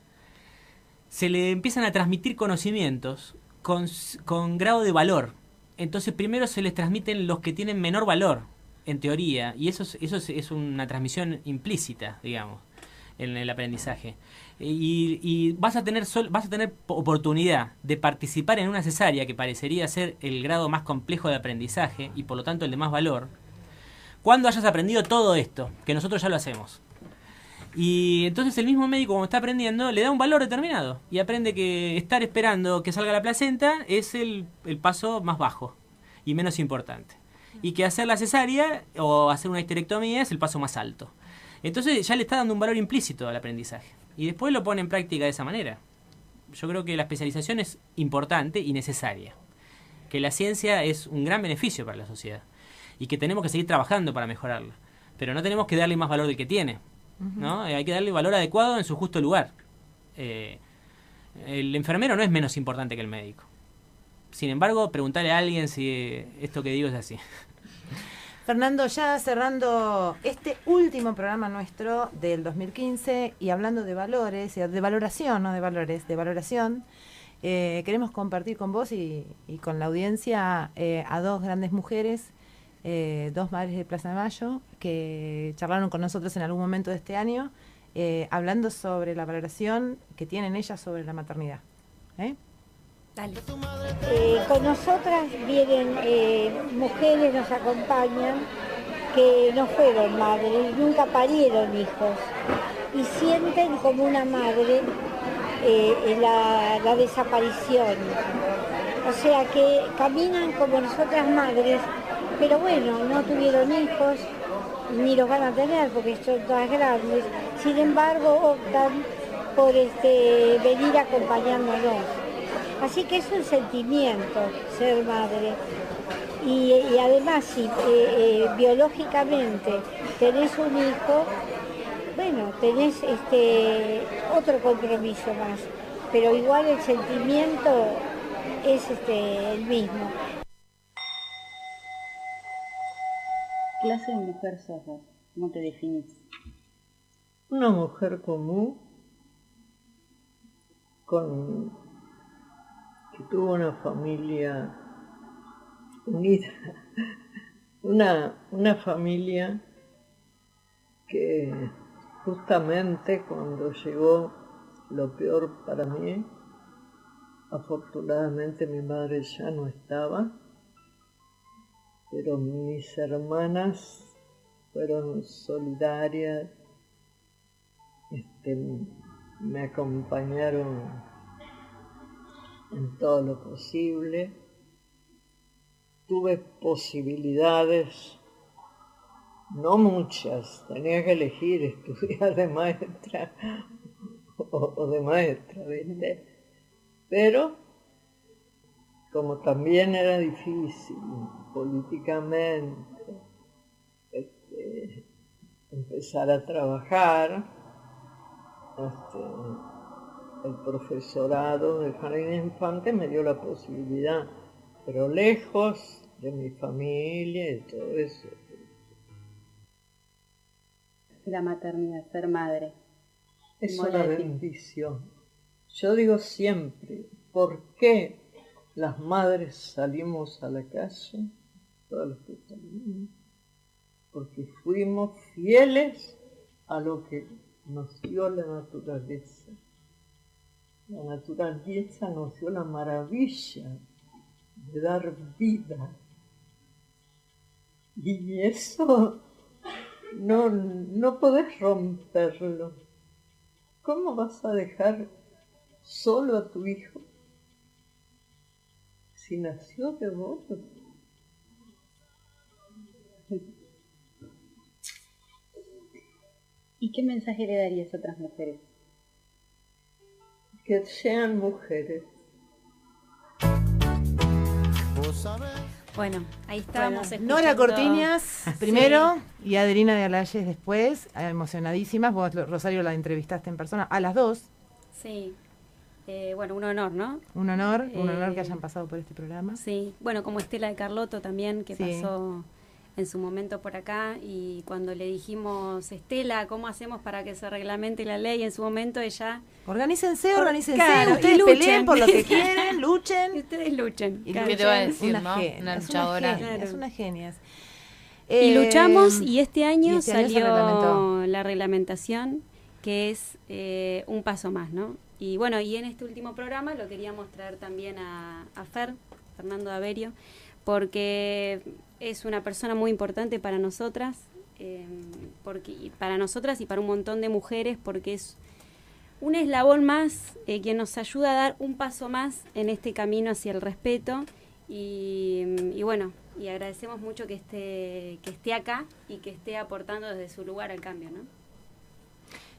se le empiezan a transmitir conocimientos con grado de valor. Entonces, primero se les transmiten los que tienen menor valor, en teoría, y eso es una transmisión implícita, digamos, en el aprendizaje. Y vas a tener oportunidad de participar en una cesárea que parecería ser el grado más complejo de aprendizaje y por lo tanto el de más valor, cuando hayas aprendido todo esto, que nosotros ya lo hacemos. Y entonces el mismo médico, cuando está aprendiendo, le da un valor determinado y aprende que estar esperando que salga la placenta es el paso más bajo y menos importante, y que hacer la cesárea o hacer una histerectomía es el paso más alto. Entonces ya le está dando un valor implícito al aprendizaje y después lo pone en práctica de esa manera. Yo creo que la especialización es importante y necesaria, que la ciencia es un gran beneficio para la sociedad y que tenemos que seguir trabajando para mejorarla, pero no tenemos que darle más valor del que tiene, ¿no? Hay que darle valor adecuado en su justo lugar. El enfermero no es menos importante que el médico. Sin embargo, preguntarle a alguien si esto que digo es así. Fernando, ya cerrando este último programa nuestro del 2015 y hablando de valores, de valoración, no de valores, de valoración, queremos compartir con vos y con la audiencia a dos grandes mujeres, dos madres de Plaza de Mayo, que charlaron con nosotros en algún momento de este año, hablando sobre la valoración que tienen ellas sobre la maternidad. Dale. Con nosotras vienen mujeres, nos acompañan, que no fueron madres, nunca parieron hijos, y sienten como una madre la desaparición. O sea que caminan como nosotras madres, pero bueno, no tuvieron hijos, ni los van a tener porque son todas grandes. Sin embargo, optan por venir acompañándonos. Así que es un sentimiento ser madre. Y además, si biológicamente tenés un hijo, bueno, tenés otro compromiso más. Pero igual el sentimiento es el mismo. ¿Qué clase de mujer sos vos? ¿Cómo te definís? Una mujer común que tuvo una familia unida, una familia que justamente cuando llegó lo peor para mí, afortunadamente mi madre ya no estaba, pero mis hermanas fueron solidarias, me acompañaron en todo lo posible. Tuve posibilidades, no muchas, tenía que elegir estudiar de maestra o de maestra, ¿viste? Pero como también era difícil políticamente empezar a trabajar, el profesorado del Jardín de Infantes me dio la posibilidad, pero lejos de mi familia y todo eso. La maternidad, ser madre. Es una bendición. Yo digo siempre, ¿por qué las madres salimos a la calle? Todas las que salimos. Porque fuimos fieles a lo que nos dio la naturaleza. La naturaleza nos dio la maravilla de dar vida. Y eso no podés romperlo. ¿Cómo vas a dejar solo a tu hijo? si nació de vos. ¿Y qué mensaje le darías a otras mujeres? Que sean mujeres. Bueno, ahí estábamos escuchando. Nora Cortiñas primero y Adelina de Alayes después, emocionadísimas. Vos, Rosario, la entrevistaste en persona a las dos. Sí. Bueno, un honor, ¿no? Un honor que hayan pasado por este programa. Sí, bueno, como Estela de Carlotto también, que Sí. pasó en su momento por acá, y cuando le dijimos, Estela, ¿cómo hacemos para que se reglamente la ley? En su momento ella... Organícense, Claro, ustedes y luchen. peleen por lo que quieren, luchen. Y ustedes luchen. Y Claro. ¿Qué te va a decir, Una no? genia, Una es luchadora. genia, es unas genias. Y luchamos, y este año se reglamentó. salió la reglamentación, que es un paso más, ¿no? Y bueno, y en este último programa lo queríamos traer también a Fernando Averio, porque es una persona muy importante para nosotras, y para nosotras y para un montón de mujeres, porque es un eslabón más que nos ayuda a dar un paso más en este camino hacia el respeto. Y bueno, y agradecemos mucho que esté acá y que esté aportando desde su lugar al cambio, ¿no?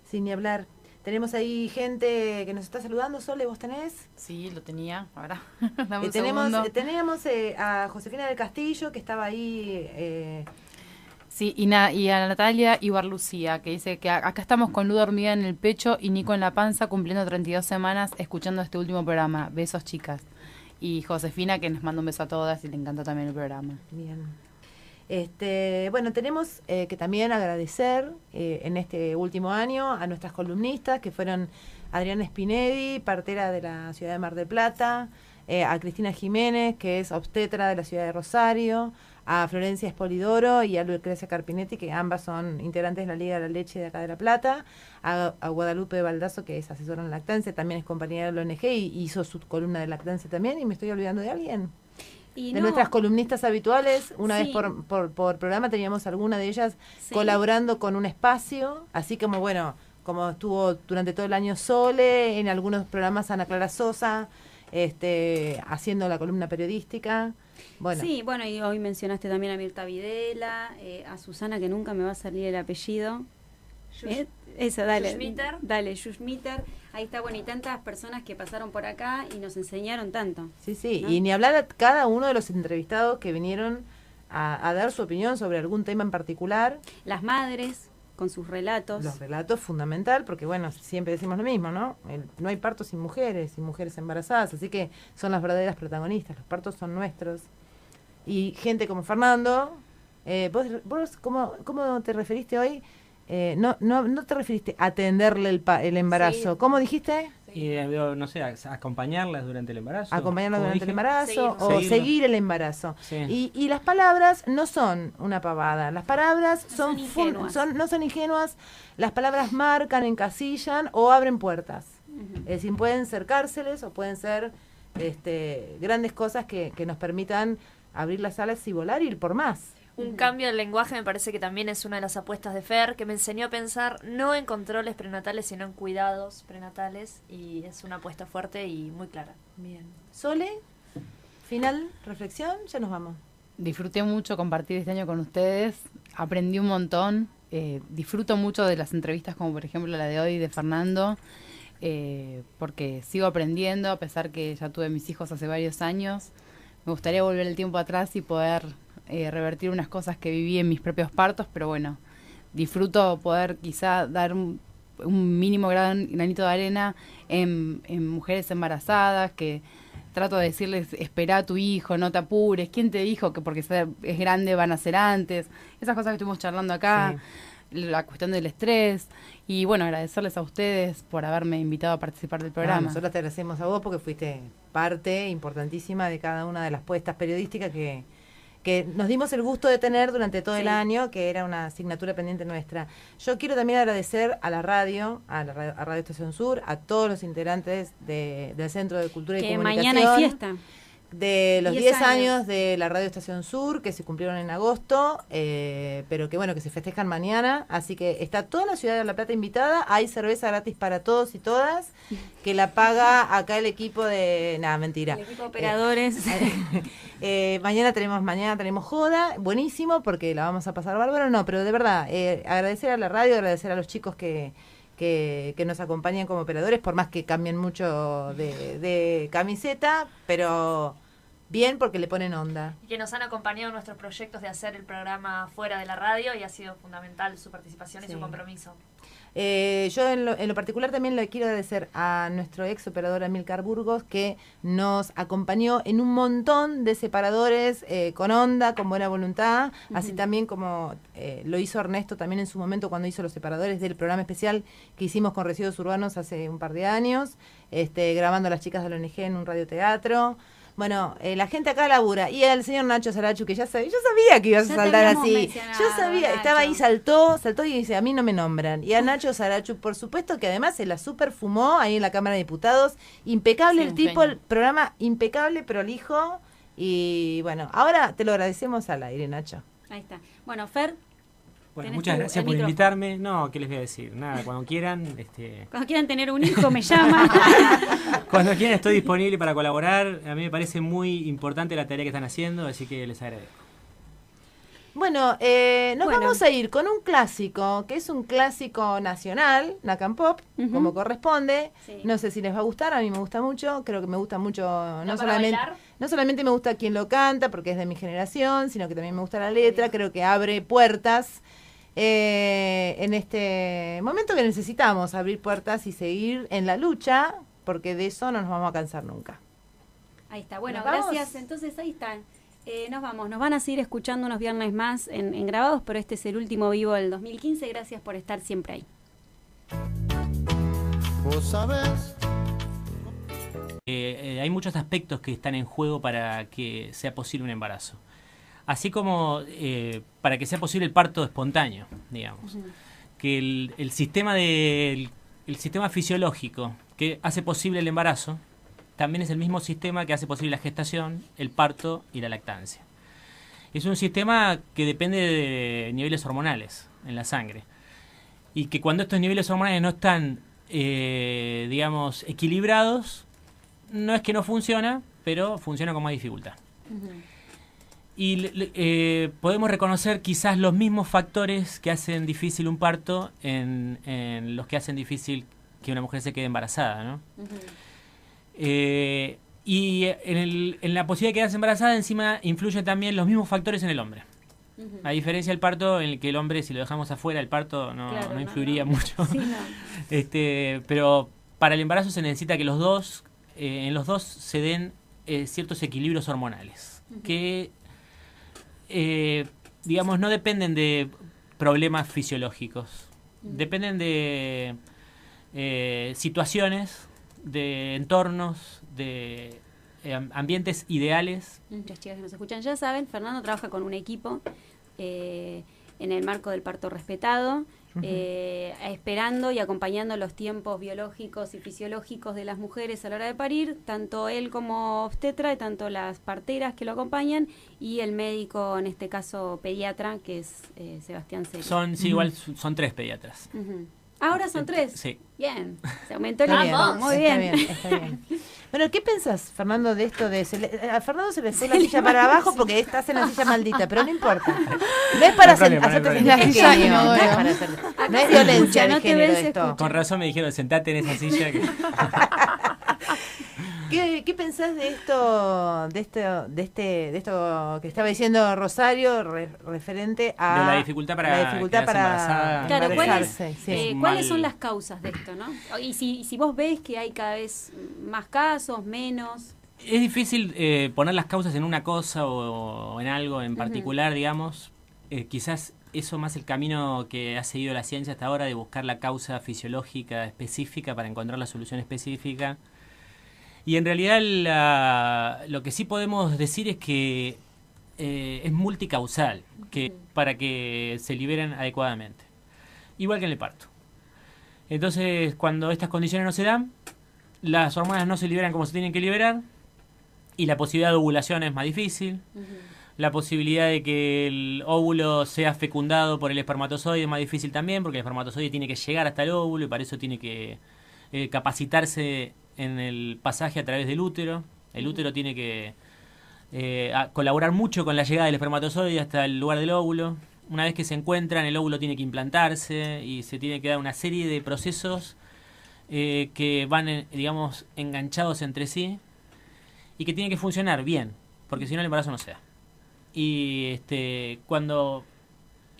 Sin ni hablar. Tenemos ahí gente que nos está saludando. Sole, ¿vos tenés? Sí, lo tenía. Ahora, dame un Teníamos segundo. a Josefina del Castillo, que estaba ahí. Sí, y a Natalia Ibarlucía, que dice que acá estamos con Lu dormida en el pecho y Nico en la panza, cumpliendo 32 semanas, escuchando este último programa. Besos, chicas. Y Josefina, que nos manda un beso a todas y le encantó también el programa. Bien. Bueno, tenemos que también agradecer en este último año a nuestras columnistas, que fueron Adriana Spinelli, partera de la ciudad de Mar del Plata, a Cristina Jiménez, que es obstetra de la ciudad de Rosario, a Florencia Espolidoro y a Lucrecia Carpinetti, que ambas son integrantes de la Liga de la Leche de acá de La Plata, a Guadalupe Baldazo, que es asesora en lactancia, también es compañera de la ONG y hizo su columna de lactancia también, y me estoy olvidando de alguien. Y De no, nuestras columnistas habituales, una Sí. vez por programa teníamos alguna de ellas Sí. colaborando con un espacio, así como, bueno, como estuvo durante todo el año Sole, en algunos programas Ana Clara Sosa, haciendo la columna periodística. Bueno, Sí, bueno, y hoy mencionaste también a Mirta Videla, a Susana, que nunca me va a salir el apellido. Eso, dale. Schuschmitter. Dale, Schuschmitter. Ahí está, bueno, y tantas personas que pasaron por acá y nos enseñaron tanto. sí, ¿no? y ni hablar a cada uno de los entrevistados que vinieron a dar su opinión sobre algún tema en particular. Las madres, con sus relatos. Los relatos fundamental, porque bueno, siempre decimos lo mismo, ¿no? No hay partos sin mujeres embarazadas, así que son las verdaderas protagonistas, los partos son nuestros. Y gente como Fernando, vos ¿cómo te referiste hoy? No te referiste a atenderle el embarazo, Sí. ¿cómo dijiste? Y no sé, acompañarlas durante el embarazo. Acompañarla como durante el dije. embarazo o Seguirlo. seguir el embarazo. Sí. Y las palabras no son una pavada, las palabras son ingenuas. no son ingenuas, las palabras marcan, encasillan o abren puertas. Es decir, pueden ser cárceles o pueden ser grandes cosas que nos permitan abrir las alas y volar y ir por más. Un cambio del lenguaje me parece que también es una de las apuestas de Fer, que me enseñó a pensar no en controles prenatales, sino en cuidados prenatales, y es una apuesta fuerte y muy clara. Bien. Sole, final, reflexión, ya nos vamos. Disfruté mucho compartir este año con ustedes, aprendí un montón, disfruto mucho de las entrevistas como por ejemplo la de hoy de Fernando, porque sigo aprendiendo a pesar que ya tuve mis hijos hace varios años. Me gustaría volver el tiempo atrás y poder revertir unas cosas que viví en mis propios partos, pero bueno, disfruto poder quizá dar un mínimo granito de arena en mujeres embarazadas, que trato de decirles, espera a tu hijo, no te apures, ¿quién te dijo que porque es grande van a ser antes? Esas cosas que estuvimos charlando acá, la cuestión del estrés, y bueno, agradecerles a ustedes por haberme invitado a participar del programa. Nosotros te agradecemos a vos porque fuiste parte importantísima de cada una de las puestas periodísticas que nos dimos el gusto de tener durante todo el año, que era una asignatura pendiente nuestra. Yo quiero también agradecer a la radio, a Radio Estación Sur, a todos los integrantes del Centro de Cultura y Que Comunicación. mañana hay fiesta. de los 10 10 años de la Radio Estación Sur, que se cumplieron en agosto, pero que bueno, que se festejan mañana, así que está toda la ciudad de La Plata invitada, hay cerveza gratis para todos y todas, que la paga acá el equipo de... Nada, mentira. El equipo de operadores. Mañana tenemos joda, buenísimo, porque la vamos a pasar bárbaro, no, pero de verdad, agradecer a la radio, agradecer a los chicos que nos acompañan como operadores, por más que cambien mucho de camiseta, pero bien porque le ponen onda. Y que nos han acompañado en nuestros proyectos de hacer el programa fuera de la radio y ha sido fundamental su participación y su compromiso. Yo en lo particular también le quiero agradecer a nuestro ex operador Amilcar Burgos, que nos acompañó en un montón de separadores con onda, con buena voluntad, así también como lo hizo Ernesto también en su momento cuando hizo los separadores del programa especial que hicimos con Residuos Urbanos hace un par de años, grabando a las chicas de la ONG en un radioteatro. Bueno, la gente acá labura. Y el señor Nacho Sarachu, que yo sabía que ibas a saltar así. Yo sabía, Nacho. Estaba ahí, saltó y dice, a mí no me nombran. Y a Nacho Sarachu, por supuesto que además se la super fumó ahí en la Cámara de Diputados. Impecable el tipo, el programa impecable, prolijo. Y bueno, ahora te lo agradecemos al aire, Nacho. Ahí está. Bueno, Fer. Bueno, muchas gracias por invitarme. No, ¿qué les voy a decir? Nada, cuando quieran... Cuando quieran tener un hijo, me llaman. Cuando quieran estoy disponible para colaborar. A mí me parece muy importante la tarea que están haciendo, así que les agradezco. Bueno, nos vamos a ir con un clásico, que es un clásico nacional, Nacan Pop, como corresponde. Sí. No sé si les va a gustar, a mí me gusta mucho, creo que me gusta mucho, no solamente me gusta quien lo canta, porque es de mi generación, sino que también me gusta la letra, creo que abre puertas. En este momento que necesitamos abrir puertas y seguir en la lucha, porque de eso no nos vamos a cansar nunca. Ahí está, bueno, gracias. Entonces ahí están. Nos vamos, nos van a seguir escuchando unos viernes más en grabados, pero este es el último vivo del 2015. Gracias por estar siempre ahí. ¿Vos sabés? Hay muchos aspectos que están en juego para que sea posible un embarazo. Así como para que sea posible el parto espontáneo, digamos. Que el sistema fisiológico que hace posible el embarazo también es el mismo sistema que hace posible la gestación, el parto y la lactancia. Es un sistema que depende de niveles hormonales en la sangre. Y que cuando estos niveles hormonales no están, digamos, equilibrados, no es que no funciona, pero funciona con más dificultad. Y podemos reconocer quizás los mismos factores que hacen difícil un parto en los que hacen difícil que una mujer se quede embarazada, ¿no? Y en la posibilidad de quedarse embarazada encima influyen también los mismos factores en el hombre. A diferencia del parto, en el que el hombre, si lo dejamos afuera, el parto no influiría mucho. Sí, no. Pero para el embarazo se necesita que en los dos se den ciertos equilibrios hormonales que digamos no dependen de problemas fisiológicos, dependen de situaciones, de entornos, de ambientes ideales. Muchas chicas que nos escuchan ya saben, Fernando trabaja con un equipo en el marco del parto respetado, esperando y acompañando los tiempos biológicos y fisiológicos de las mujeres a la hora de parir, tanto él como obstetra, y tanto las parteras que lo acompañan, y el médico, en este caso pediatra, que es Sebastián Celis. Igual son 3 pediatras. ¿Ahora son 3? Sí. Bien, se aumentó el equipo. Muy bien. Está bien. Bueno, ¿qué pensás, Fernando, de esto a Fernando se le fue la silla para abajo porque estás en la silla maldita, pero no importa. No es para hacerte sentir pequeño, no es violencia de género esto. Con razón me dijeron, sentate en esa silla. ¿Qué pensás de esto que estaba diciendo Rosario referente a de la dificultad para embarazada? Claro, ¿cuáles son las causas de esto, no? Y si vos ves que hay cada vez más casos, menos. Es difícil poner las causas en una cosa o en algo en particular, digamos. Quizás eso más el camino que ha seguido la ciencia hasta ahora de buscar la causa fisiológica específica para encontrar la solución específica. Y en realidad lo que sí podemos decir es que es multicausal para que se liberen adecuadamente. Igual que en el parto. Entonces, cuando estas condiciones no se dan, las hormonas no se liberan como se tienen que liberar, y la posibilidad de ovulación es más difícil. La posibilidad de que el óvulo sea fecundado por el espermatozoide es más difícil también, porque el espermatozoide tiene que llegar hasta el óvulo y para eso tiene que capacitarse en el pasaje a través del útero. El útero tiene que colaborar mucho con la llegada del espermatozoide hasta el lugar del óvulo. Una vez que se encuentran, el óvulo tiene que implantarse y se tiene que dar una serie de procesos que van, digamos, enganchados entre sí y que tienen que funcionar bien, porque si no el embarazo no se da. Y cuando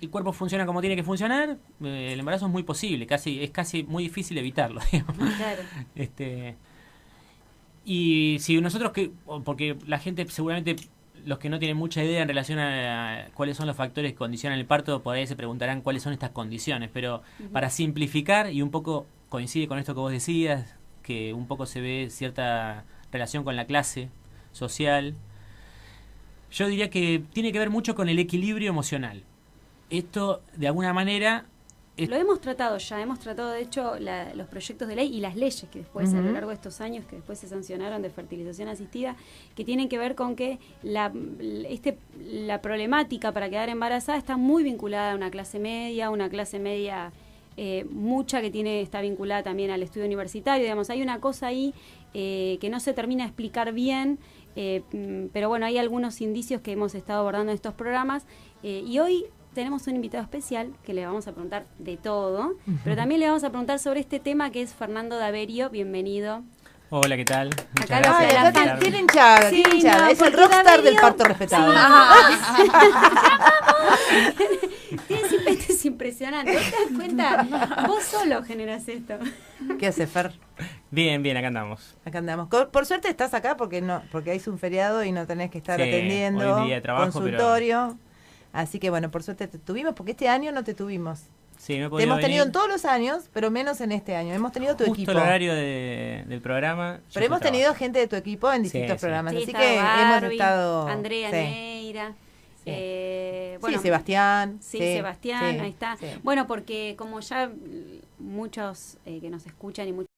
el cuerpo funciona como tiene que funcionar, el embarazo es muy posible, es casi muy difícil evitarlo, digamos. Claro. Y si nosotros, porque la gente seguramente, los que no tienen mucha idea en relación a cuáles son los factores que condicionan el parto, por ahí se preguntarán cuáles son estas condiciones, pero para simplificar, y un poco coincide con esto que vos decías, que un poco se ve cierta relación con la clase social, yo diría que tiene que ver mucho con el equilibrio emocional. Esto, de alguna manera... Lo hemos tratado ya, hemos tratado de hecho los proyectos de ley y las leyes que después, a lo largo de estos años, que después se sancionaron de fertilización asistida, que tienen que ver con que la problemática para quedar embarazada está muy vinculada a una clase media mucha que está vinculada también al estudio universitario, digamos, hay una cosa ahí que no se termina de explicar bien, pero bueno, hay algunos indicios que hemos estado abordando en estos programas, y hoy tenemos un invitado especial que le vamos a preguntar de todo, pero también le vamos a preguntar sobre este tema, que es Fernando Daverio. Bienvenido. Hola, ¿qué tal? Muchas Acá gracias. tiene hinchada, Sí, tiene hinchada. no, Es el porque rockstar Daverio- del parto respetado. Tiene siempre, esto es impresionante. ¿Vos te das cuenta? Vos solo generás esto. ¿Qué hace, Fer? Bien, acá andamos. Acá andamos. Por suerte estás acá porque es un feriado y no tenés que estar Sí, atendiendo hoy día de trabajo, consultorio. Así que bueno, por suerte te tuvimos, porque este año no te tuvimos. Sí, no he Te podido hemos tenido venir. en todos los años, pero menos en este año. Hemos tenido tu Justo equipo. el horario del programa. Pero hemos tenido gente de tu equipo en distintos Sí. programas. Sí, así está que hemos Barbie, estado... Andrea sí. Neira. Bueno, sí, Sebastián. Sí, Sebastián, sí, ahí está. sí. Bueno, porque como ya muchos que nos escuchan y muchos...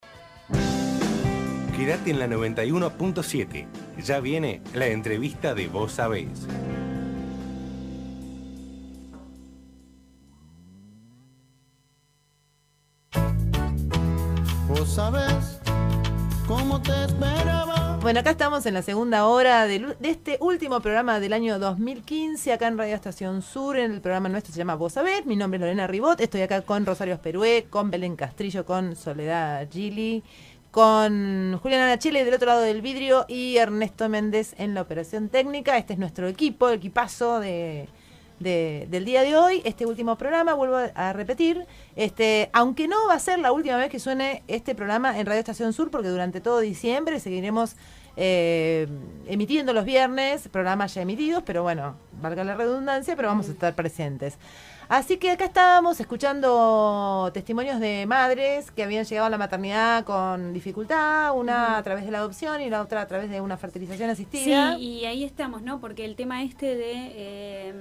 Quédate en la 91.7. Ya viene la entrevista de Vos Sabés. Vos sabés cómo te esperaba. Bueno, acá estamos en la segunda hora de este último programa del año 2015, acá en Radio Estación Sur, en el programa nuestro se llama Vos Sabés. Mi nombre es Lorena Ribot, estoy acá con Rosario Asperué, con Belén Castrillo, con Soledad Gili, con Juliana Chile del otro lado del vidrio y Ernesto Méndez en la operación técnica. Este es nuestro equipo, equipazo del día de hoy. Este último programa, vuelvo a repetir, aunque no va a ser la última vez que suene este programa en Radio Estación Sur, porque durante todo diciembre seguiremos emitiendo los viernes, programas ya emitidos, pero bueno, valga la redundancia, pero vamos a estar presentes. Así que acá estábamos escuchando testimonios de madres que habían llegado a la maternidad con dificultad, una a través de la adopción y la otra a través de una fertilización asistida. Sí, y ahí estamos, ¿no? Porque el tema de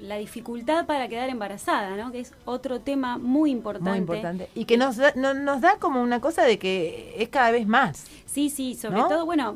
la dificultad para quedar embarazada, ¿no? Que es otro tema muy importante. Muy importante. Y que nos da como una cosa de que es cada vez más. Sí, sobre ¿no? todo, bueno,